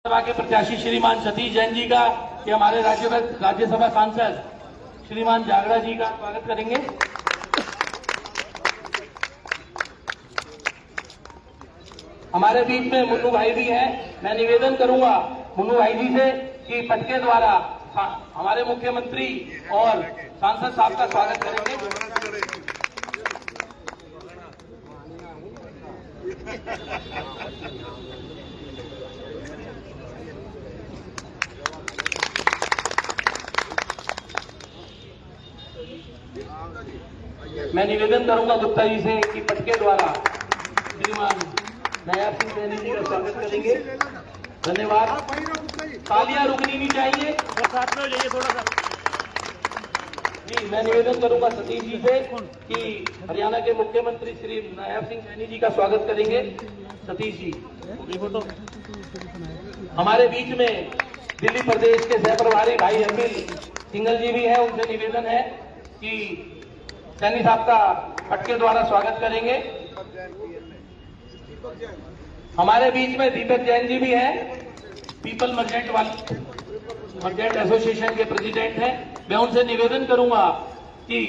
सभा के प्रत्याशी श्रीमान सतीश जैन जी का कि हमारे राज्यसभा सांसद श्रीमान जागड़ा जी का स्वागत करेंगे। हमारे बीच में मुन्नू भाई भी हैं। मैं निवेदन करूंगा मुन्नू भाई जी से कि पटके द्वारा हमारे मुख्यमंत्री और सांसद साहब का स्वागत करेंगे। मैं निवेदन करूंगा गुप्ता जी से कि पटके द्वारा श्रीमान नायब सिंह सैनी जी का स्वागत करेंगे। धन्यवाद। तालियां रुकनी नहीं चाहिए। साथ में हो जाइए थोड़ा सा जी। मैं निवेदन करूंगा सतीश जी से कि हरियाणा के मुख्यमंत्री श्री नायब सिंह सैनी जी का स्वागत करेंगे। सतीश जी। हमारे बीच में दिल्ली प्रदेश के सह प्रभारी भाई अखिल सिंघल जी भी हैं। उनसे निवेदन है कि सैनी साहब का पटके द्वारा स्वागत करेंगे। हमारे बीच में दीपक जैन जी भी हैं। पीपल मर्जेंट एसोसिएशन के प्रेसिडेंट हैं। मैं उनसे निवेदन करूंगा कि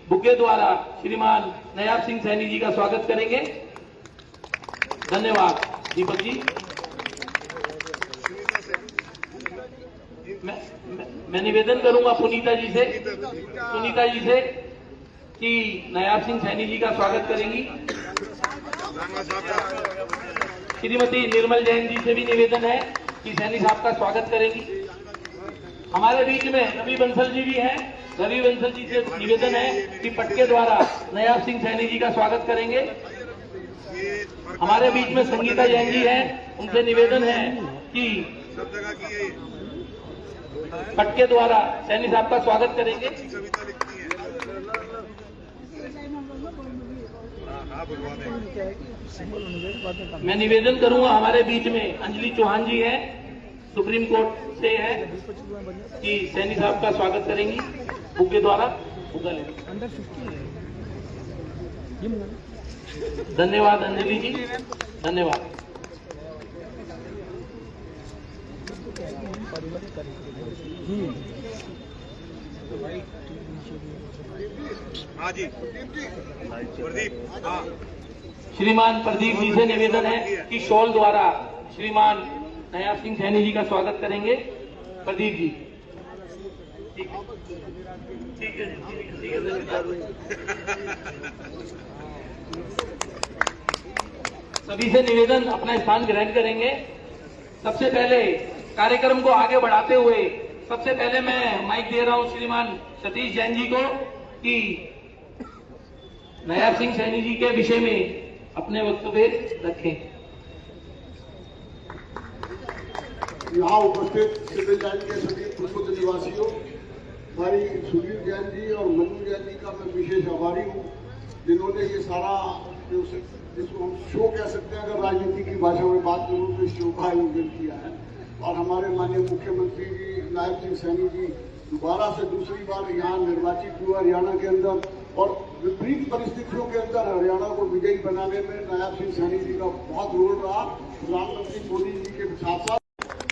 बुके द्वारा श्रीमान नायब सिंह सैनी जी का स्वागत करेंगे। धन्यवाद दीपक जी। मैं निवेदन करूंगा सुनीता जी से कि नायब सिंह सैनी जी का स्वागत करेंगी। श्रीमती निर्मल जैन जी से भी निवेदन है कि सैनी साहब का स्वागत करेंगी। हमारे बीच में रवि बंसल जी भी हैं। रवि बंसल जी से निवेदन है कि पटके द्वारा नायब सिंह सैनी जी का स्वागत करेंगे। हमारे बीच में संगीता जैन जी हैं। उनसे निवेदन है कि पटके द्वारा सैनी साहब का स्वागत करेंगे। मैं निवेदन करूंगा हमारे बीच में अंजलि चौहान जी हैं, सुप्रीम कोर्ट से है, कि सैनी साहब का स्वागत करेंगी बुके द्वारा। धन्यवाद अंजलि जी। धन्यवाद। हाँ जी प्रदीप। हाँ श्रीमान प्रदीप जी से निवेदन है कि शॉल द्वारा श्रीमान नायब सिंह सैनी जी का स्वागत करेंगे। प्रदीप जी। ठीक है। सभी से निवेदन अपना स्थान ग्रहण करेंगे। सबसे पहले कार्यक्रम को आगे बढ़ाते हुए सबसे पहले मैं माइक दे रहा हूं श्रीमान सतीश जैन जी को कि नायब सिंह सैनी जी के विषय में अपने वक्तव्य रखें। यहाँ उपस्थित सिविल लाइन के सभी पूर्व निवासियों, भाई सुधीर जैन जी और मनु जैन जी का मैं विशेष आभारी हूँ, जिन्होंने ये सारा जिसको हम शो कह सकते हैं, अगर राजनीति की भाषा में बात करूँ तो इस शो का आयोजन किया है। और हमारे माननीय मुख्यमंत्री जी नायब सिंह सैनी जी दोबारा से दूसरी बार यहाँ निर्वाचित हुआ हरियाणा के अंदर, और विपरीत परिस्थितियों के अंदर हरियाणा को विजयी बनाने में नायब सिंह सैनी जी का बहुत रोल रहा। प्रधानमंत्री मोदी जी के साथ साथ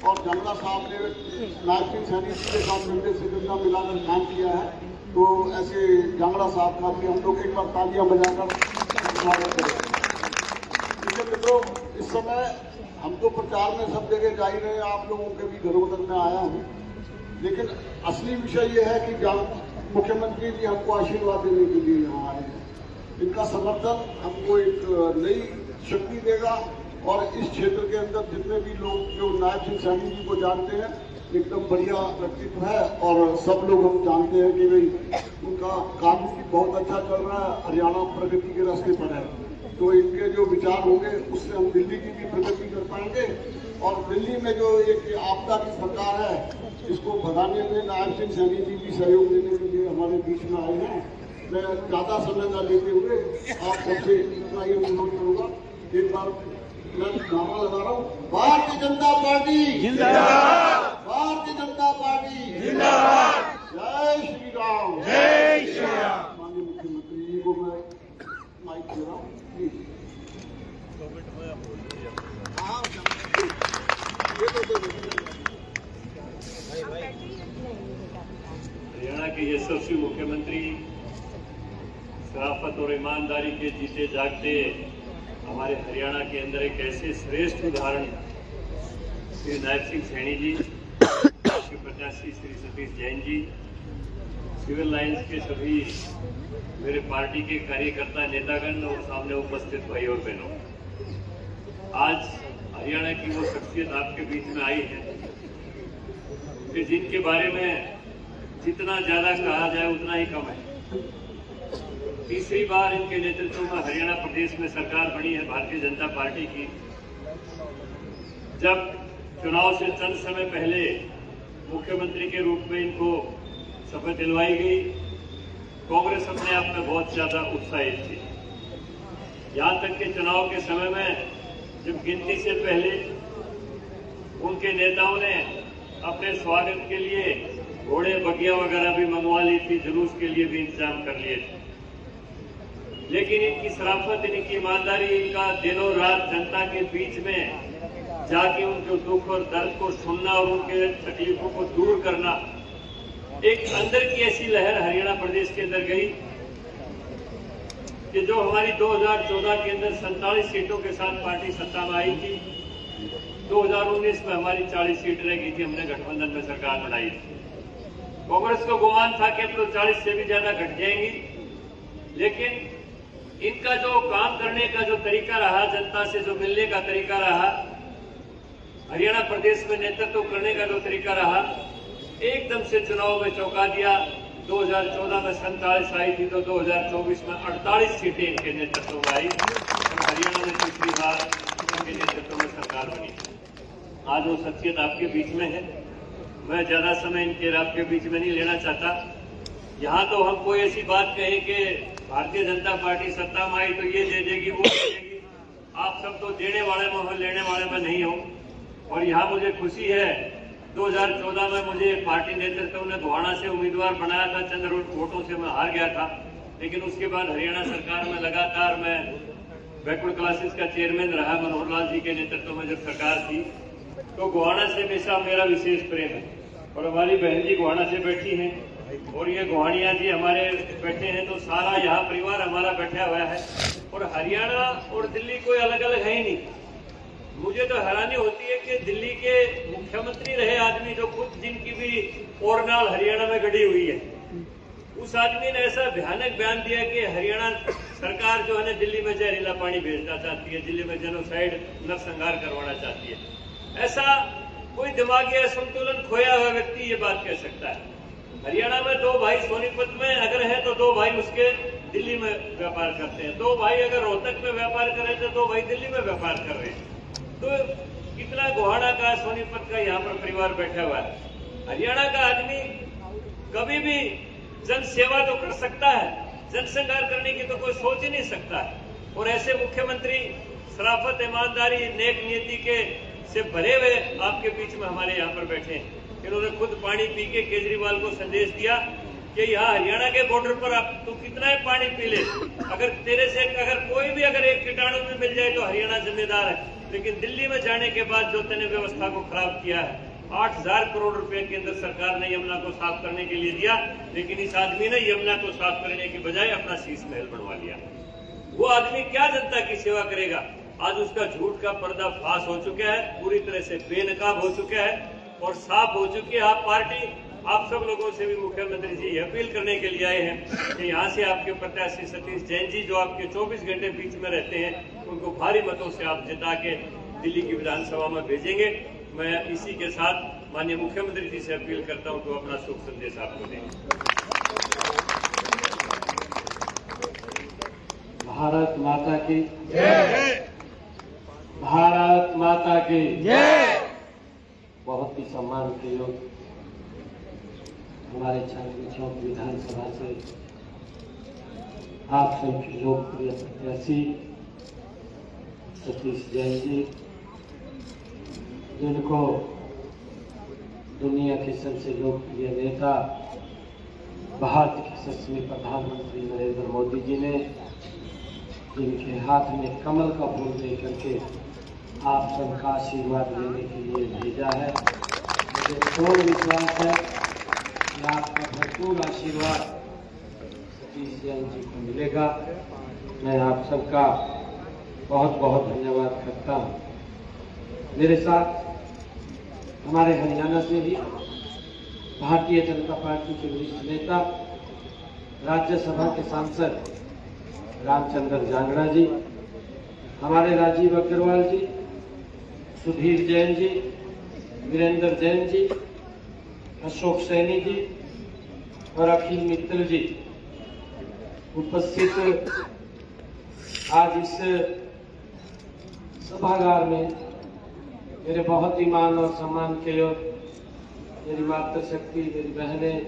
और जांगड़ा साहब ने नायब सिंह सैनी जी के साथ कंधे से कंधा मिलाकर काम किया है। तो ऐसे जांगड़ा साहब का भी हम लोग एक बार तालियां बजाकर स्वागत करें। मित्रों, इस समय हम तो प्रचार में सब जगह जा ही रहे हैं, आप लोगों के भी घरों तक में आया हूँ, लेकिन असली विषय ये है कि मुख्यमंत्री जी हमको आशीर्वाद देने के लिए यहाँ आए हैं। इनका समर्थन हमको एक नई शक्ति देगा, और इस क्षेत्र के अंदर जितने भी लोग जो नायब सिंह सैनी जी को जानते हैं, एकदम बढ़िया व्यक्तित्व है, और सब लोग हम जानते हैं कि भाई उनका काम भी बहुत अच्छा चल रहा है, हरियाणा प्रगति के रास्ते पर है। तो इनके जो विचार होंगे उससे हम दिल्ली की भी प्रगति कर पाएंगे, और दिल्ली में जो एक आपदा की सरकार है इसको भगाने में नायब सिंह सैनी जी भी सहयोग देने के लिए हमारे बीच में आए हैं। मैं ज्यादा समय न लेते हुए आप सबसे इतना ये अनुरोध करूंगा, एक बार मैं नारा लगा रहा हूँ, भारतीय जनता पार्टी जिंदाबाद, भारतीय जनता पार्टी जिंदाबाद, जय श्री राम, जय श्री राम। माननीय मुख्यमंत्री जी को मैं माइक दे रहा हूँ। ये तो हरियाणा के यशस्वी मुख्यमंत्री शराफत और ईमानदारी के जीते जागते हमारे हरियाणा के अंदर एक ऐसे श्रेष्ठ उदाहरण श्री नायब सिंह सैनी जी, आपके प्रत्याशी श्री सतीश जैन जी, सिविल लाइंस के सभी मेरे पार्टी के कार्यकर्ता नेतागण और सामने उपस्थित भाई और बहनों, आज हरियाणा की वो शख्सियत आपके बीच में आई है कि जिनके बारे में जितना ज्यादा कहा जाए उतना ही कम है। तीसरी बार इनके नेतृत्व में हरियाणा प्रदेश में सरकार बनी है भारतीय जनता पार्टी की। जब चुनाव से चंद समय पहले मुख्यमंत्री के रूप में इनको शपथ दिलवाई गई, कांग्रेस अपने आप में बहुत ज्यादा उत्साहित थी। यहां तक कि चुनाव के समय में जब गिनती से पहले उनके नेताओं ने अपने स्वागत के लिए घोड़े बगिया वगैरह भी मंगवा ली थी, जुलूस के लिए भी इंतजाम कर लिए थे। लेकिन इनकी शराफत, इनकी ईमानदारी, इनका दिनों रात जनता के बीच में जाके उनके दुख और दर्द को सुनना और उनके तकलीफों को दूर करना, एक अंदर की ऐसी लहर हरियाणा प्रदेश के अंदर गई कि जो हमारी 2014 के अंदर 47 सीटों के साथ पार्टी सत्ता में आई थी, 2019 में हमारी 40 सीट रह गई थी। हमने गठबंधन में सरकार बनाई थी। कांग्रेस को गुमान था कि अब तो 40 से भी ज्यादा घट जाएंगी, लेकिन इनका जो काम करने का जो तरीका रहा, जनता से जो मिलने का तरीका रहा, हरियाणा प्रदेश में नेतृत्व करने का जो तरीका रहा, एकदम से चुनाव में चौंका दिया। 2014 में 47 आई थी तो 2024 में 48 सीटें इनके नेतृत्व में आई और हरियाणा में तीसरी बार इनके नेतृत्व में सरकार बनी। आज वो शख्सियत आपके बीच में है। मैं ज्यादा समय इनके आपके बीच में नहीं लेना चाहता। यहाँ तो हम कोई ऐसी बात कहें कि भारतीय जनता पार्टी सत्ता में आई तो ये दे देगी, वो दे देगी। आप सब तो देने वाले में हो, लेने वाले में नहीं हो। और यहाँ मुझे खुशी है, 2014 में मुझे पार्टी नेतृत्व ने गोहाना से उम्मीदवार बनाया था, चंद वोटों से मैं हार गया था। लेकिन उसके बाद हरियाणा सरकार में लगातार मैं बैकवर्ड क्लासेस का चेयरमैन रहा, मनोहर लाल जी के नेतृत्व में जब सरकार थी, तो गोहाना से हमेशा मेरा विशेष प्रेम है। और हमारी बहन जी गोहाना से बैठी हैं और ये गोहानिया जी हमारे बैठे हैं, तो सारा यहाँ परिवार हमारा बैठा हुआ है। और हरियाणा और दिल्ली कोई अलग अलग है ही नहीं। मुझे तो हैरानी होती है कि दिल्ली के मुख्यमंत्री रहे आदमी, जो खुद जिनकी भी ओरनाल हरियाणा में गड़ी हुई है, उस आदमी ने ऐसा भयानक बयान दिया कि हरियाणा सरकार जो है ना दिल्ली में जहरीला पानी भेजना चाहती है, दिल्ली में जेनोसाइड नरसंहार करवाना चाहती है। ऐसा कोई दिमागी असंतुलन खोया हुआ व्यक्ति ये बात कह सकता है। हरियाणा में 2 भाई सोनीपत में अगर है तो 2 भाई उसके दिल्ली में व्यापार करते हैं, 2 भाई अगर रोहतक में व्यापार कर रहे थे, 2 भाई दिल्ली में व्यापार कर रहे हैं। तो कितना गोहाना का, सोनीपत का यहाँ पर परिवार बैठा हुआ है। हरियाणा का आदमी कभी भी जन सेवा तो कर सकता है, जनसंहार करने की तो कोई सोच ही नहीं सकता है। और ऐसे मुख्यमंत्री शराफत, ईमानदारी, नेक नियति के से भरे हुए आपके बीच में हमारे यहाँ पर बैठे हैं। इन्होंने खुद पानी पी के केजरीवाल को संदेश दिया कि यहाँ हरियाणा के बॉर्डर पर आप तू कितना ही पानी पी ले, अगर तेरे से अगर कोई भी अगर एक कीटाणु भी मिल जाए तो हरियाणा जिम्मेदार है। लेकिन दिल्ली में जाने के बाद जो तेने व्यवस्था को खराब किया है, 8,000 करोड़ रुपए के अंदर सरकार ने यमुना को साफ करने के लिए दिया, लेकिन इस आदमी ने यमुना को साफ करने की बजाय अपना शीश महल बनवा लिया। वो आदमी क्या जनता की सेवा करेगा? आज उसका झूठ का पर्दा फाश हो चुका है, पूरी तरह से बेनकाब हो चुका है और साफ हो चुकी है। आप पार्टी, आप सब लोगों से भी मुख्यमंत्री जी अपील करने के लिए आए हैं कि यहाँ से आपके प्रत्याशी सतीश जैन जी, जो आपके 24 घंटे बीच में रहते हैं, उनको भारी मतों से आप जिता के दिल्ली की विधानसभा में भेजेंगे। मैं इसी के साथ माननीय मुख्यमंत्री जी से अपील करता हूँ कि वो अपना शुभ संदेश आपको दें। भारत माता की जय। भारत माता की जय। बहुत ही सम्मान के योग हमारे चांदनी चौक विधानसभा से आप सबके लोकप्रिय प्रत्याशी सतीश जैन जी, जिनको दुनिया के सबसे लोकप्रिय नेता भारत के यशस्वी प्रधानमंत्री नरेंद्र मोदी जी ने, जिनके हाथ में कमल का फूल लेकर के आप सबका आशीर्वाद लेने के लिए भेजा है। मुझे पूर्ण विश्वास है कि आपका भरपूर आशीर्वाद सतीश जैन जी को मिलेगा। मैं आप सबका बहुत बहुत धन्यवाद करता हूँ। मेरे साथ हमारे हरियाणा से भी भारतीय जनता पार्टी के वरिष्ठ नेता, राज्यसभा के सांसद रामचंद्र जांगड़ा जी, हमारे राजीव अग्रवाल जी, सुधीर जैन जी, वीरेंद्र जैन जी, अशोक सैनी जी और अखिल मित्तल जी उपस्थित आज इस सभागार में मेरे बहुत ही मान और सम्मान के योग मेरी मातृशक्ति, मेरी बहनें,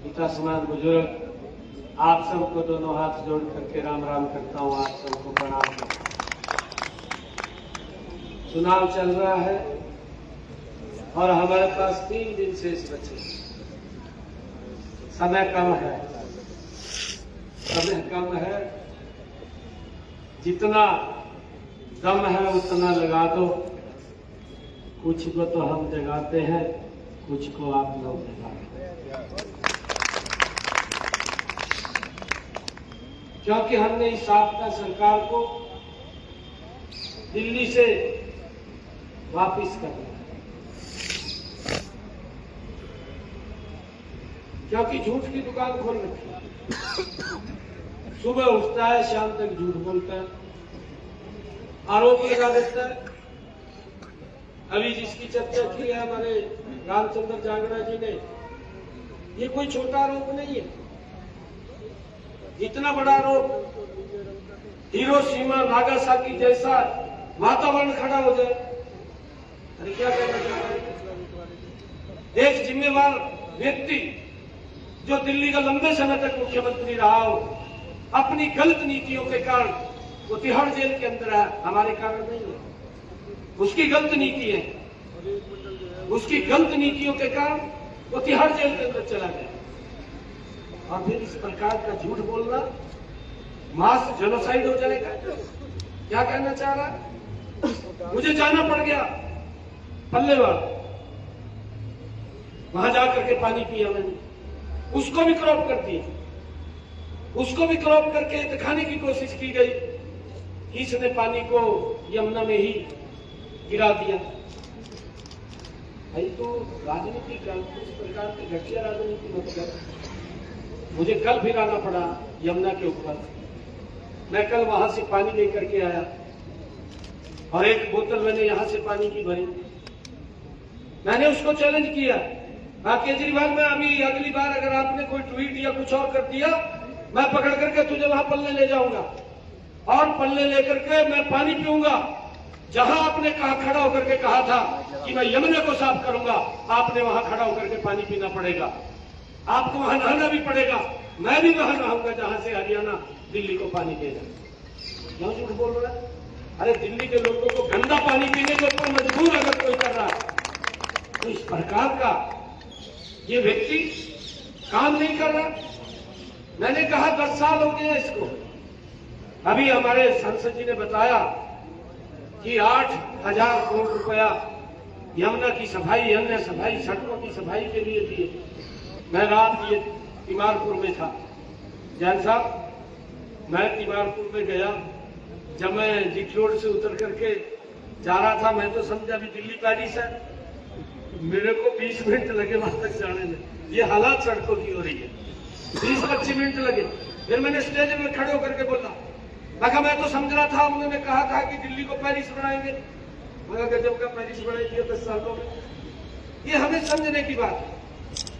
पिता समान बुजुर्ग, आप सबको दोनों हाथ जोड़ करके राम राम करता हूं। आप सबको प्रणाम करता हूं। चुनाव चल रहा है और हमारे पास 3 दिन शेष बचे। समय कम है, जितना दम है उतना लगा दो। कुछ को तो हम जगाते हैं, कुछ को आप लोग जगाते हैं, क्योंकि हमने इस आपदा सरकार को दिल्ली से वापिस करना है, क्योंकि झूठ की दुकान खोल रखी है। सुबह उठता है, शाम तक झूठ बोलता है, आरोप लगा देता है। अभी जिसकी चर्चा की है हमारे रामचंद्र जांगड़ा जी ने, ये कोई छोटा आरोप नहीं है। इतना बड़ा आरोप, हिरोशिमा नागासाकी जैसा वातावरण खड़ा हो जाए। अरे क्या कहना चाहता है? एक जिम्मेवार व्यक्ति जो दिल्ली का लंबे समय तक मुख्यमंत्री रहा हो, अपनी गलत नीतियों के कारण वो तिहाड़ जेल के अंदर है। हमारे कारण नहीं है, उसकी गलत नीति है। उसकी गलत नीतियों के कारण वो तिहाड़ जेल के अंदर चला गया। और फिर इस प्रकार का झूठ बोलना, मास जेनोसाइड हो जाएगा। क्या कहना चाह रहा है? मुझे जाना पड़ गया पल्लेवाल, वहां जाकर के पानी पिया मैंने। उसको भी क्रॉप कर दिया, उसको भी क्रॉप करके दिखाने की कोशिश की गई कि इसने पानी को यमुना में ही गिरा दिया। भाई तो राजनीति का इस प्रकार की घटिया राजनीति मत कर। मुझे कल फिर आना पड़ा यमुना के ऊपर। मैं कल वहां से पानी लेकर के आया और एक बोतल मैंने यहां से पानी की भरी। मैंने उसको चैलेंज किया, केजरीवाल में अभी अगली बार अगर आपने कोई ट्वीट या कुछ और कर दिया, मैं पकड़ करके तुझे वहां पल्ले ले जाऊंगा और पल्ले लेकर के मैं पानी पीऊंगा। जहां आपने कहा खड़ा होकर के कहा था कि मैं यमुना को साफ करूंगा, आपने वहां खड़ा होकर के पानी पीना पड़ेगा। आपको वहां नहाना भी पड़ेगा। मैं भी वहां नहाऊंगा जहां से हरियाणा दिल्ली को पानी देगा। क्यों झूठ बोल रहा है? अरे दिल्ली के लोगों को गंदा पानी पीने के ऊपर मजबूर अगर कोई कर रहा है, तो इस प्रकार का ये व्यक्ति काम नहीं कर रहा। मैंने कहा 10 साल हो गए इसको। अभी हमारे सांसद जी ने बताया कि 8,000 करोड़ रुपया यमुना की सफाई, अन्य सफाई, सड़कों की सफाई के लिए दिए। मैं रात ये तिमारपुर में था। जैन साहब, मैं तिमारपुर में गया। जब मैं जिक रोड से उतर करके जा रहा था, मैं तो समझा भी दिल्ली पेरिस है। मेरे को 20 मिनट लगे वहां तक जाने में। ये हालात सड़कों की हो रही है। 20-25 मिनट लगे। फिर मैंने स्टेज में खड़े होकर के बोला, मैं तो समझ रहा था उन्होंने कहा था कि दिल्ली को पेरिस बनाएंगे। मगर गजब का पेरिस बनाई दिया 10 सालों में। ये हमें समझने की बात है।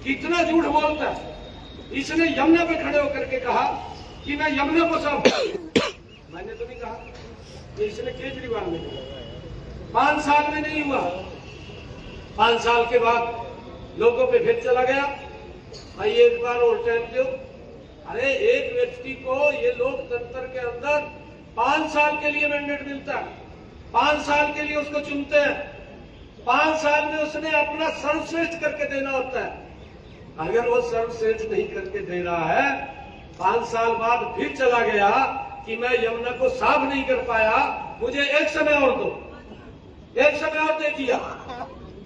कितना झूठ बोलता है। इसने यमुना पे खड़े होकर के कहा कि मैं यमुना को साफ करूंगा। मैंने तो नहीं कहा, ये इसने केजरीवाल ने कहा। 5 साल में नहीं हुआ। 5 साल के बाद लोगों पे फिर चला गया, भाई एक बार और टाइम दो। अरे एक व्यक्ति को ये लोकतंत्र के अंदर 5 साल के लिए मैंडेट मिलता है। 5 साल के लिए उसको चुनते हैं। 5 साल में उसने अपना सर्वश्रेष्ठ करके देना होता है। अगर वो सर्वश्रेष्ठ नहीं करके दे रहा है, 5 साल बाद फिर चला गया कि मैं यमुना को साफ नहीं कर पाया, मुझे एक समय और दो। एक समय और दे दिया।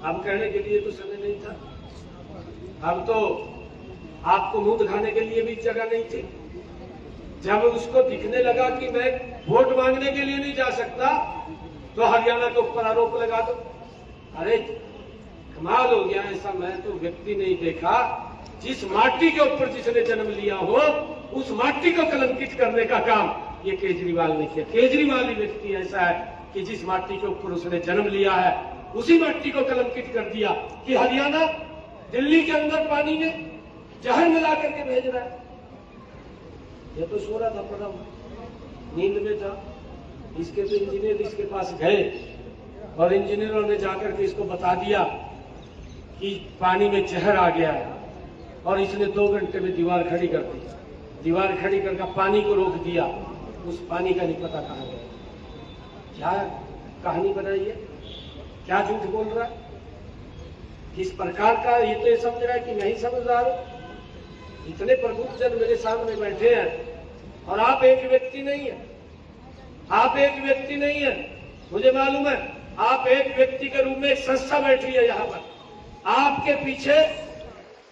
हम कहने के लिए तो समय नहीं था, हम तो आपको मुंह दिखाने के लिए भी जगह नहीं थी। जब उसको दिखने लगा कि मैं वोट मांगने के लिए नहीं जा सकता, तो हरियाणा के ऊपर आरोप लगा दो। अरे कमाल हो गया, ऐसा मैं तो व्यक्ति नहीं देखा जिस माटी के ऊपर जिसने जन्म लिया हो उस माटी को कलंकित करने का काम ये केजरीवाल ने किया। केजरीवाल ही व्यक्ति ऐसा है कि जिस माटी के ऊपर उसने जन्म लिया है उसी माटी को कलंकित कर दिया कि हरियाणा दिल्ली के अंदर पानी में जहर मिला करके भेज रहा है। ये तो सो रहा था, पड़ा नींद में था। इसके तो इंजीनियर इसके पास गए और इंजीनियरों ने जाकर के इसको बता दिया कि पानी में जहर आ गया है, और इसने 2 घंटे में दीवार खड़ी कर दी। दीवार खड़ी करके पानी को रोक दिया। उस पानी का नहीं पता कहां गया। क्या कहानी बनाई है, क्या झूठ बोल रहा है, किस प्रकार का ये तो ये समझ रहा है कि नहीं समझदार हो। इतने प्रबुद्ध जन मेरे सामने बैठे हैं और आप एक व्यक्ति नहीं है, आप एक व्यक्ति नहीं है। मुझे मालूम है आप एक व्यक्ति के रूप में एक संस्था बैठी है यहाँ पर, आपके पीछे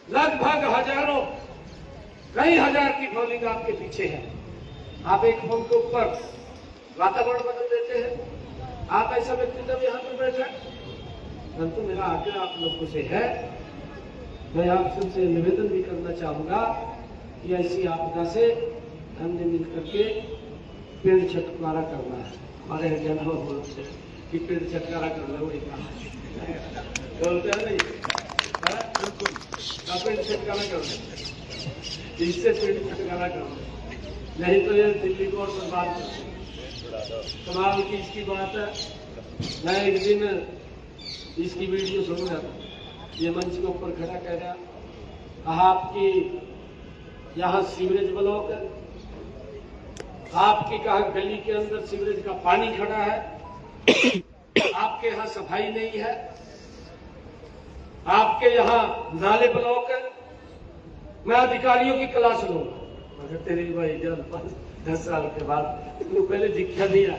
लगभग हजारों कई हजार की फॉलोइंग आपके पीछे है। आप एक फोन के ऊपर वातावरण बदल देते हैं। आप ऐसा व्यक्तित्व यहाँ पर बैठा है। परंतु मेरा आग्रह आप लोगों से है, मैं आप सबसे निवेदन भी करना चाहूंगा कि ऐसी आपदा से हमने मिलकर के पेड़ छटकारा करना है। हमारे हरियाणा में बोलते हैं कि पेड़ छटकारा करना, वही कहा बोलते हैं नहीं, पेड़ छटकारा करना, इससे पेड़ छटकारा करना, नहीं तो ये दिल्ली को और बर्बाद कर। कमाल की इसकी बात है, मैं एक दिन इसकी वीडियो सुन रहा था, ये मंच के ऊपर खड़ा कह रहा, कहा आपकी यहाँ सीवरेज ब्लॉक है, आपकी कहा गली के अंदर सीवरेज का पानी खड़ा है, आपके यहाँ सफाई नहीं है, आपके यहाँ नाले ब्लॉक है। मैं अधिकारियों की क्लास लूंगा। मगर तेरे भाई जब 10 साल के बाद तो पहले दिखा दिया,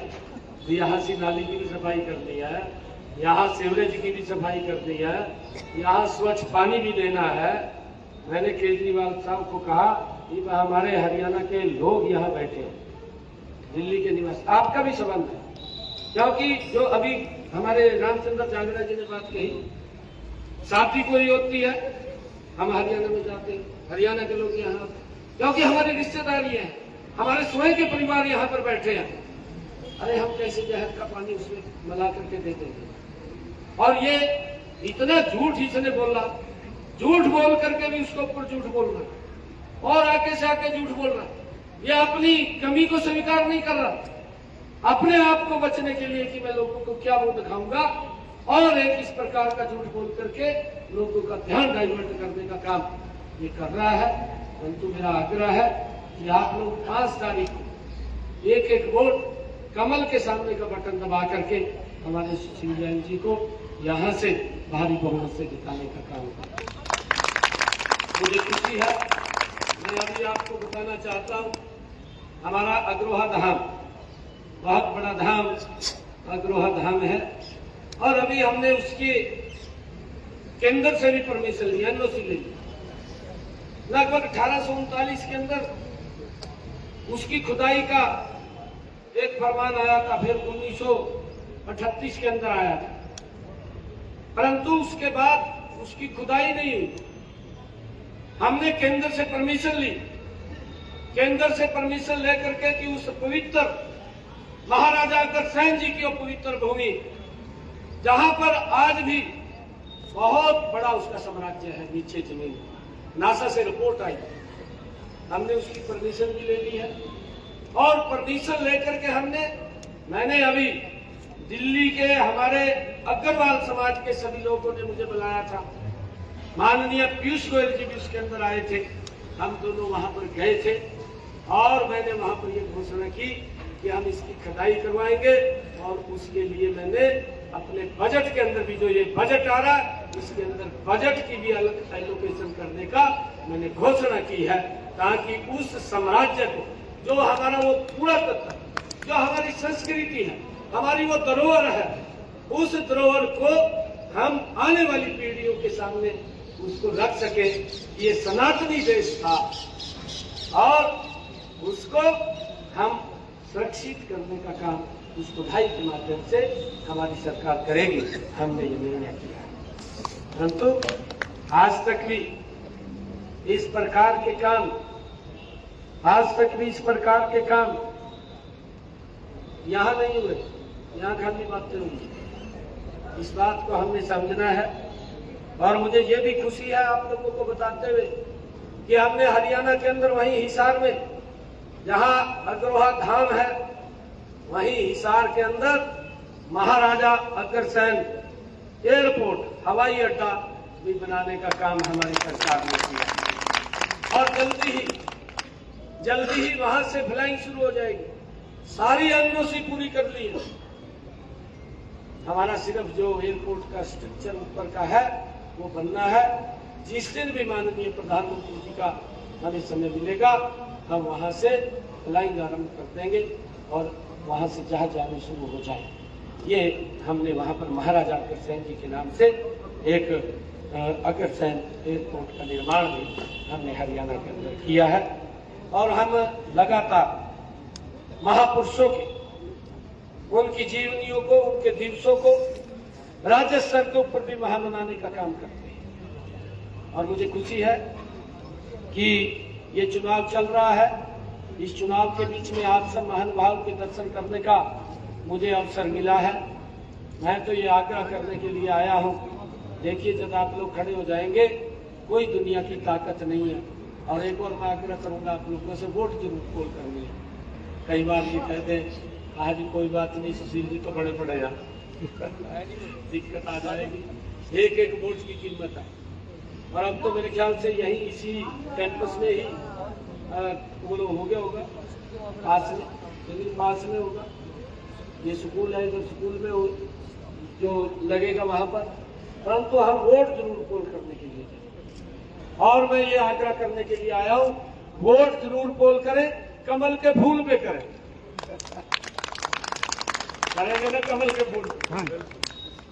यहाँ से नाली की भी सफाई कर दिया है, यहाँ सीवरेज की भी सफाई कर दी है, यहाँ स्वच्छ पानी भी देना है। मैंने केजरीवाल साहब को कहा कि हमारे हरियाणा के लोग यहाँ बैठे हैं, दिल्ली के निवासी, आपका भी संबंध है, क्योंकि जो अभी हमारे रामचंद्र जांगड़ा जी ने बात कही, शादी कोई होती है हम हरियाणा में जाते हैं, हरियाणा के लोग यहाँ, क्योंकि हमारी रिश्तेदारी है, हमारे स्वयं के परिवार यहाँ पर बैठे हैं। अरे हम कैसे जहर का पानी उसमें मिला करके दे देंगे। और ये इतना झूठ इसने बोला, झूठ बोल करके भी उसके ऊपर झूठ बोल रहा और आगे से आके झूठ बोल रहा। ये अपनी कमी को स्वीकार नहीं कर रहा, अपने आप को बचने के लिए कि मैं लोगों को क्या मुंह दिखाऊंगा, और एक इस प्रकार का झूठ बोल करके लोगों का ध्यान डाइवर्ट करने का काम ये कर रहा है। परंतु मेरा आग्रह है कि आप लोग 5 तारीख को एक वोट कमल के सामने का बटन दबा करके हमारे सिंह जैन जी को यहाँ से भारी बहुमत से जिताने का काम करें। मुझे खुशी है, मैं अभी आपको बताना चाहता हूँ, हमारा अग्रोहा धाम बहुत बड़ा धाम अग्रोहा धाम है, और अभी हमने उसकी केंद्र से भी परमिशन लिया, एनओसी ली। लगभग 1839 के अंदर उसकी खुदाई का एक फरमान आया था, फिर 1938 के अंदर आया था, परंतु उसके बाद उसकी खुदाई नहीं हुई। हमने केंद्र से परमिशन ली, केंद्र से परमिशन लेकर के कि उस पवित्र महाराजा अग्रसेन जी की पवित्र भूमि, जहां पर आज भी बहुत बड़ा उसका साम्राज्य है नीचे जमीन, नासा से रिपोर्ट आई, हमने उसकी परमिशन भी ले ली है। और परमिशन लेकर के मैंने अभी दिल्ली के हमारे अग्रवाल समाज के सभी लोगों ने मुझे बुलाया था, माननीय पीयूष गोयल जी भी उसके अंदर आए थे, हम दोनों वहां पर गए थे, और मैंने वहां पर यह घोषणा की कि हम इसकी खुदाई करवाएंगे, और उसके लिए मैंने अपने बजट के अंदर भी, जो ये बजट आ रहा है, इसके अंदर बजट की भी अलग एलोकेशन करने का मैंने घोषणा की है, ताकि उस साम्राज्य को, जो हमारा वो पूरा तत्व, जो हमारी संस्कृति है, हमारी वो धरोहर है, उस धरोहर को हम आने वाली पीढ़ियों के सामने उसको रख सके। ये सनातनी देश था और उसको हम सुरक्षित करने का काम उस बधाई के माध्यम से हमारी सरकार करेगी। हमने ये निर्णय किया है। परंतु आज तक भी इस प्रकार के काम यहाँ नहीं हुए, यहाँ खाली बातें हुई। इस बात को हमने समझना है और मुझे ये भी खुशी है आप लोगों को बताते हुए कि हमने हरियाणा के अंदर वहीं हिसार में, जहाँ अग्रवाल धाम है, वहीं हिसार के अंदर महाराजा अग्रसेन एयरपोर्ट हवाई अड्डा भी बनाने का काम हमारी सरकार ने किया और जल्दी ही वहां से फ्लाइंग शुरू हो जाएगी। सारी एनओसी पूरी कर ली है। हमारा सिर्फ जो एयरपोर्ट का स्ट्रक्चर ऊपर का है वो बनना है। जिस दिन भी माननीय प्रधानमंत्री जी का हमें समय मिलेगा हम वहां से फ्लाइंग आरंभ कर देंगे और वहां से जहाज जाने शुरू हो जाए। ये हमने वहां पर महाराजा अग्रसेन जी के नाम से एक अग्रसेन एयरपोर्ट का निर्माण भी हमने हरियाणा के अंदर किया है और हम लगातार महापुरुषों के, उनकी जीवनियों को, उनके दिवसों को राज्य स्तर के ऊपर भी वहां मनाने का काम करते हैं। और मुझे खुशी है कि ये चुनाव चल रहा है। इस चुनाव के बीच में आप सब महानुभाव के दर्शन करने का मुझे अवसर मिला है। मैं तो ये आग्रह करने के लिए आया हूँ, देखिए जब आप लोग खड़े हो जाएंगे, कोई दुनिया की ताकत नहीं है। और एक और मैं आग्रह करूंगा आप लोगों से, वोट जरूर पोल करनी है। कई बार ये कहते हैं आज कोई बात नहीं, सुशील जी तो बड़े पड़े यार, दिक्कत आ जाएगी। एक वोट की कीमत है। और अब तो मेरे ख्याल से यही इसी कैंपस में ही वो हो गया होगा, पास में होगा। ये स्कूल है, इधर स्कूल में हो, जो लगेगा वहां पर। परंतु हम वोट जरूर पोल करने के लिए जाए। और मैं ये आग्रह करने के लिए आया हूँ, वोट जरूर पोल करें, कमल के फूल पे करें। करेंगे ना कमल के फूल पे?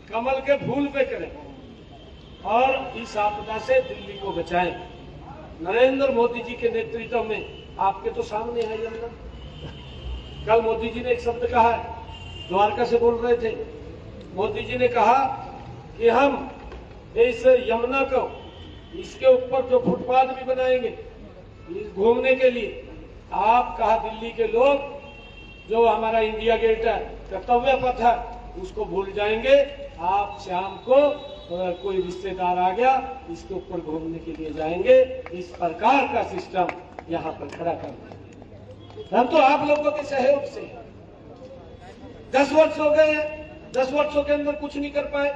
कमल के फूल पे करें और इस आपदा से दिल्ली को बचाएं। नरेंद्र मोदी जी के नेतृत्व में, आपके तो सामने है यमुना। कल मोदी जी ने एक शब्द कहा है, द्वारका से बोल रहे थे। मोदी जी ने कहा कि हम इस यमुना को, इसके ऊपर जो फुटपाथ भी बनाएंगे घूमने के लिए, आप कहा दिल्ली के लोग जो हमारा इंडिया गेट है, कर्तव्य पथ है, उसको भूल जाएंगे। आप शाम को अगर कोई रिश्तेदार आ गया, इसके ऊपर घूमने के लिए जाएंगे। इस प्रकार का सिस्टम यहाँ पर खड़ा कर देंगे। हम तो आप लोगों के सहयोग से 10 वर्ष हो गए, 10 वर्षों के अंदर कुछ नहीं कर पाए।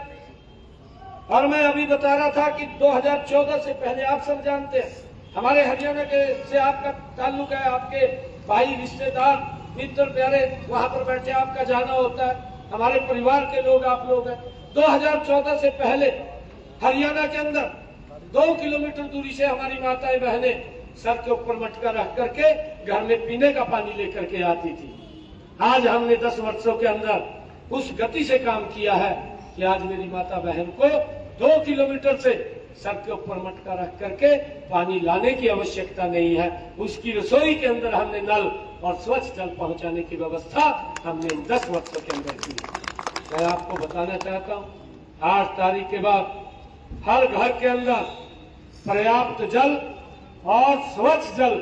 और मैं अभी बता रहा था कि 2014 से पहले, आप सब जानते हैं, हमारे हरियाणा के से आपका ताल्लुक है, आपके भाई, रिश्तेदार, मित्र प्यारे वहां पर बैठे, आपका जाना होता है, हमारे परिवार के लोग आप लोग हैं। 2014 से पहले हरियाणा के अंदर 2 किलोमीटर दूरी से हमारी माताएं बहनें सर के ऊपर मटका रख करके घर में पीने का पानी लेकर के आती थी। आज हमने 10 वर्षों के अंदर उस गति से काम किया है कि आज मेरी माता बहन को 2 किलोमीटर से सर के ऊपर मटका रख करके पानी लाने की आवश्यकता नहीं है। उसकी रसोई के अंदर हमने नल और स्वच्छ जल पहुंचाने की व्यवस्था हमने 10 वर्षों के अंदर की। मैं आपको बताना चाहता हूं, 8 तारीख के बाद हर घर के अंदर पर्याप्त जल और स्वच्छ जल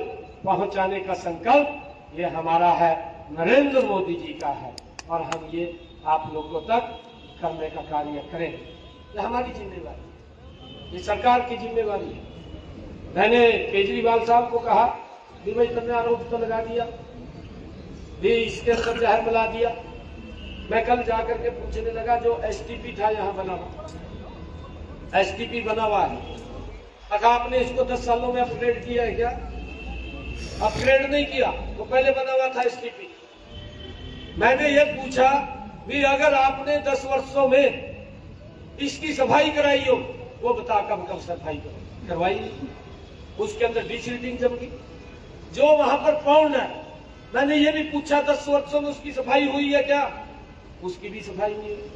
पहुंचाने का संकल्प ये हमारा है, नरेंद्र मोदी जी का है। और हम ये आप लोगों तक करने का कार्य करें, ये हमारी जिम्मेवारी, ये सरकार की जिम्मेवारी है। मैंने केजरीवाल साहब को कहा कि भाई तुमने आरोप तो लगा दिया, भी इसके अंदर जहर मिला दिया। मैं कल जाकर के पूछने लगा, जो एसटीपी था यहाँ बना हुआ, एसटीपी बना हुआ है, अगर आपने इसको 10 सालों में अपग्रेड किया है क्या? अपग्रेड नहीं किया, तो पहले बना हुआ था एसटीपी। मैंने ये पूछा भी अगर आपने 10 वर्षों में इसकी सफाई कराई हो, वो बता कब सफाई करवाई? उसके अंदर डिसीडिंग जम गई। जो वहां पर पाउंड है, मैंने ये भी पूछा 10 वर्षों में उसकी सफाई हुई है क्या? उसकी भी सफाई नहीं हुई।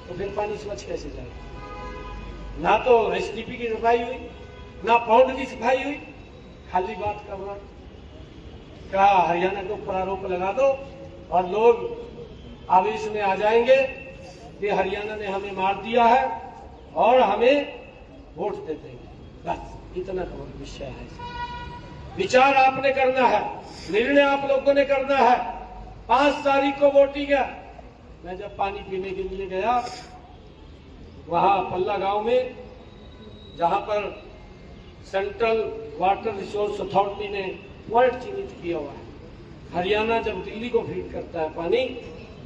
तो फिर पानी स्वच्छ कैसे जाएगा? ना तो एसटीपी की सफाई हुई, ना पौंड की सफाई हुई, खाली बात करना। क्या हरियाणा के ऊपर आरोप लगा दो और लोग आवेश में आ जाएंगे कि हरियाणा ने हमें मार दिया है और हमें वोट दे देंगे, बस इतना तो विषय है। विचार आपने करना है, निर्णय आप लोगों ने करना है। 5 तारीख को वोटिंग है। मैं जब पानी पीने के लिए गया वहां पल्ला गांव में, जहां पर सेंट्रल वाटर रिसोर्स अथॉरिटी ने पॉइंट चिन्हित किया हुआ है, हरियाणा जब दिल्ली को फीड करता है पानी,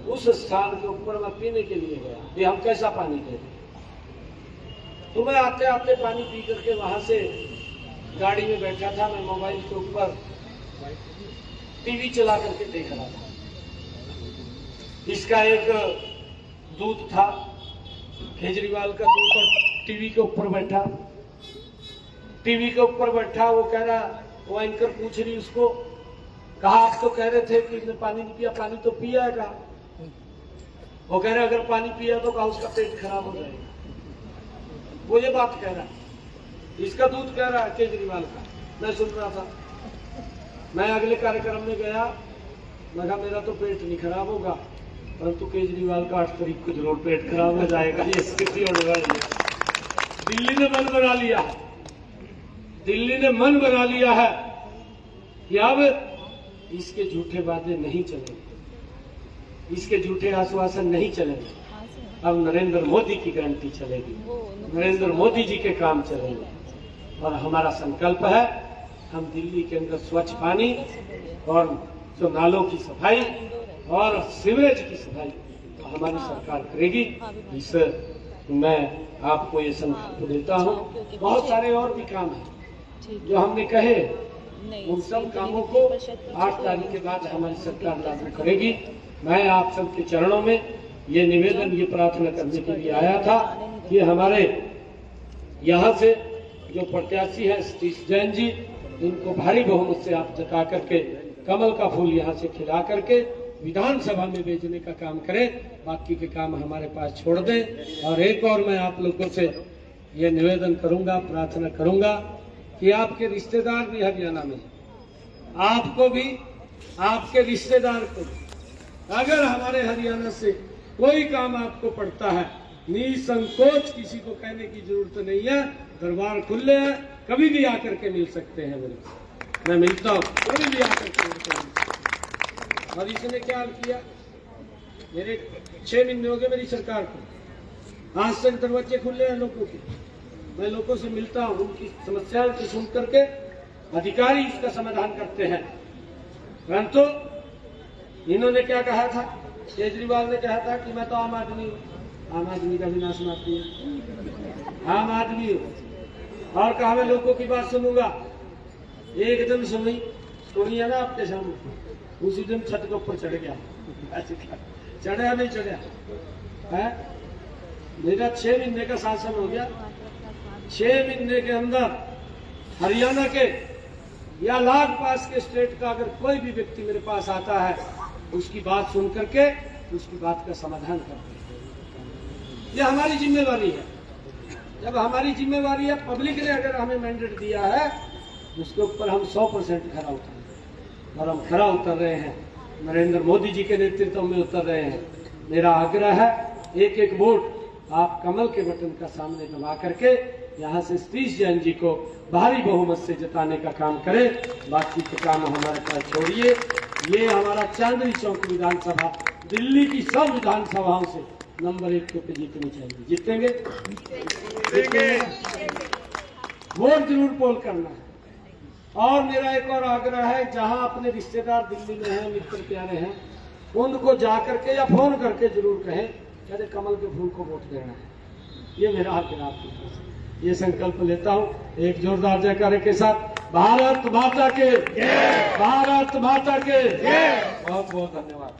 उस स्थान के ऊपर मैं पीने के लिए गया। ये हम कैसा पानी दे रहे? तो मैं आते आते पानी पी करके वहां से गाड़ी में बैठा था। मैं मोबाइल के ऊपर टीवी चला करके देख रहा था। इसका एक दूत था, केजरीवाल का दूत, और टीवी के ऊपर बैठा। टीवी के ऊपर बैठा, वो कह रहा, वो एंकर पूछ रही उसको, कहा आप तो कह रहे थे कि इसने पानी नहीं पिया, पानी तो पिया है। कहा, वो कह रहे अगर पानी पिया तो कहा उसका पेट खराब हो जाएगा। वो ये बात कह रहा है, इसका दूत कह रहा है केजरीवाल का। मैं सुन रहा था। मैं अगले कार्यक्रम में गया, मैं कहा मेरा तो पेट नहीं खराब होगा, परंतु केजरीवाल का 8 तारीख को जरूर पेट खराब हो जाएगा। ये स्थिति होने वाली है। दिल्ली ने मन बना लिया है, दिल्ली ने मन बना लिया है कि अब इसके झूठे वादे नहीं चलेंगे, इसके झूठे आश्वासन नहीं चलेंगे। अब नरेंद्र मोदी की गारंटी चलेगी, नरेंद्र मोदी जी के काम चलेंगे। और हमारा संकल्प है, हम दिल्ली के अंदर स्वच्छ पानी और जो नालों की सफाई और सीवरेज की सफाई तो हमारी सरकार करेगी। इस मैं आपको ये संकल्प देता हूँ। बहुत सारे और भी काम हैं जो हमने कहे, उन सब कामों को 8 तारीख के बाद हमारी सरकार लागू करेगी। मैं आप सबके चरणों में ये निवेदन, ये प्रार्थना करने के लिए आया था कि हमारे यहाँ से जो प्रत्याशी है सतीश जैन जी, इनको भारी बहुमत से आप जिता करके कमल का फूल यहाँ से खिला करके विधानसभा में भेजने का काम करें। बाकी के काम हमारे पास छोड़ दें। और एक और मैं आप लोगों से ये निवेदन करूंगा, प्रार्थना करूंगा कि आपके रिश्तेदार भी हरियाणा में, आपको भी, आपके रिश्तेदार को, अगर हमारे हरियाणा से कोई काम आपको पड़ता है, निसंकोच किसी को कहने की जरूरत नहीं है। दरबार खुले हैं, कभी भी आकर के मिल सकते हैं। मैं मिलता हूँ, कभी भी आकर के मिल सकते हैं। और इसने क्या किया, मेरे 6 महीने हो गए मेरी सरकार को, आज तक दरवाजे खुले हैं लोगों के। मैं लोगों से मिलता हूँ, उनकी समस्याओं को सुन करके अधिकारी इसका समाधान करते हैं। परंतु इन्होंने क्या कहा था, केजरीवाल ने कहा था कि मैं तो आम आदमी हूँ। आम आदमी का विनाश मारती है, आम आदमी हूँ, और कहा मैं लोगों की बात सुनूंगा। एक दिन सुनी है ना आपके सामने, उसी दिन छत के ऊपर चढ़ गया। चढ़ा नहीं चढ़ा है? मेरा 6 महीने का शासन हो गया। 6 महीने के अंदर हरियाणा के या लाख पास के स्टेट का अगर कोई भी व्यक्ति मेरे पास आता है, उसकी बात सुन करके उसकी बात का समाधान करते हैं। ये हमारी जिम्मेवारी है। जब हमारी जिम्मेवारी है, पब्लिक ने अगर हमें मैंडेट दिया है, उसके ऊपर हम 100% खरा उतरें। और हम खरा उतर रहे हैं, नरेंद्र मोदी जी के नेतृत्व में उतर रहे हैं। मेरा आग्रह है, एक एक वोट आप कमल के बटन का सामने दबा करके यहाँ से सतीश जैन जी को भारी बहुमत से जिताने का काम करें। बाकी के काम हमारे पास छोड़िए। ये हमारा चांदनी चौक विधानसभा दिल्ली की सब विधानसभाओं से नंबर 1 पे जीतनी चाहिए। जीतेंगे? वोट जरूर पोल करना है। और मेरा एक और आग्रह है, जहां अपने रिश्तेदार दिल्ली में हैं, मित्र प्यारे हैं, उनको जाकर के या फोन करके जरूर कहें, कहते कमल के फूल को वोट देना है। ये मेरा आग्रह आपके, ये संकल्प लेता हूं एक जोरदार जयकारे के साथ। भारत माता के, भारत माता के बहुत बहुत धन्यवाद।